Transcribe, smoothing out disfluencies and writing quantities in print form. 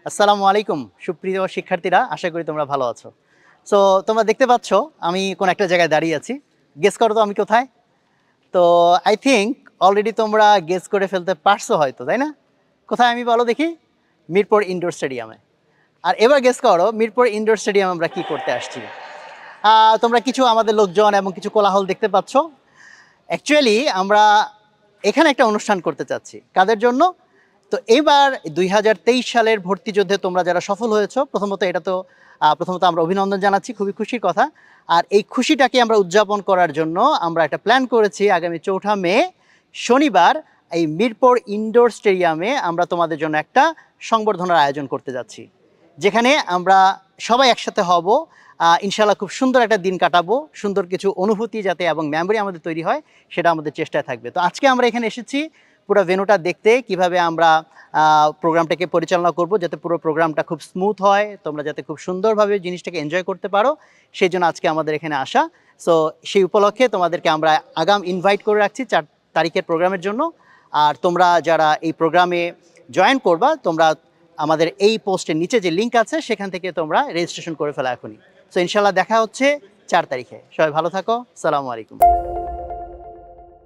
আসসালামু আলাইকুম সুপ্রিয় শিক্ষার্থীরা, আশা করি তোমরা ভালো আছো। সো তোমরা দেখতে পাচ্ছ আমি কোন একটা জায়গায় দাঁড়িয়ে আছি। গেস করো তো আমি কোথায়? তো আই থিংক অলরেডি তোমরা গেস করে ফেলতে পারছো হয়তো, তাই না? কোথায় আমি বলো দেখি? মিরপুর ইনডোর স্টেডিয়ামে। আর এবার গেস করো মিরপুর ইনডোর স্টেডিয়ামে আমরা কি করতে আসছি। তোমরা কিছু আমাদের লোকজন এবং কিছু কোলাহল দেখতে পাচ্ছ। অ্যাকচুয়ালি আমরা এখানে একটা অনুষ্ঠান করতে চাচ্ছি। কাদের জন্য? তো এবার ২০২৩ সালের ভর্তি যুদ্ধে তোমরা যারা সফল হয়েছো, প্রথমত আমরা অভিনন্দন জানাচ্ছি, খুবই খুশির কথা। আর এই খুশিটাকে আমরা উদযাপন করার জন্য আমরা একটা প্ল্যান করেছি, আগামী ৪ঠা মে শনিবার এই মিরপুর ইনডোর স্টেডিয়ামে আমরা তোমাদের জন্য একটা সংবর্ধনার আয়োজন করতে যাচ্ছি, যেখানে আমরা সবাই একসাথে হব। ইনশাল্লাহ খুব সুন্দর একটা দিন কাটাবো, সুন্দর কিছু অনুভূতি যাতে এবং মেমোরি আমাদের তৈরি হয়, সেটা আমাদের চেষ্টায় থাকবে। তো আজকে আমরা এখানে এসেছি পুরো ভেন্যুটা দেখতে, কিভাবে আমরা প্রোগ্রামটাকে পরিচালনা করব, যাতে পুরো প্রোগ্রামটা খুব স্মুথ হয়, তোমরা যাতে খুব সুন্দরভাবে জিনিসটাকে এনজয় করতে পারো, সেই জন্য আজকে আমাদের এখানে আসা। সো সেই উপলক্ষে তোমাদেরকে আমরা আগাম ইনভাইট করে রাখছি ৪ তারিখের প্রোগ্রামের জন্য। আর তোমরা যারা এই প্রোগ্রামে জয়েন করবা, তোমরা আমাদের এই পোস্টের নিচে যে লিঙ্ক আছে সেখান থেকে তোমরা রেজিস্ট্রেশন করে ফেলা এখনই। সো ইনশাল্লাহ দেখা হচ্ছে ৪ তারিখে। সবাই ভালো থাকো। আসসালামু আলাইকুম।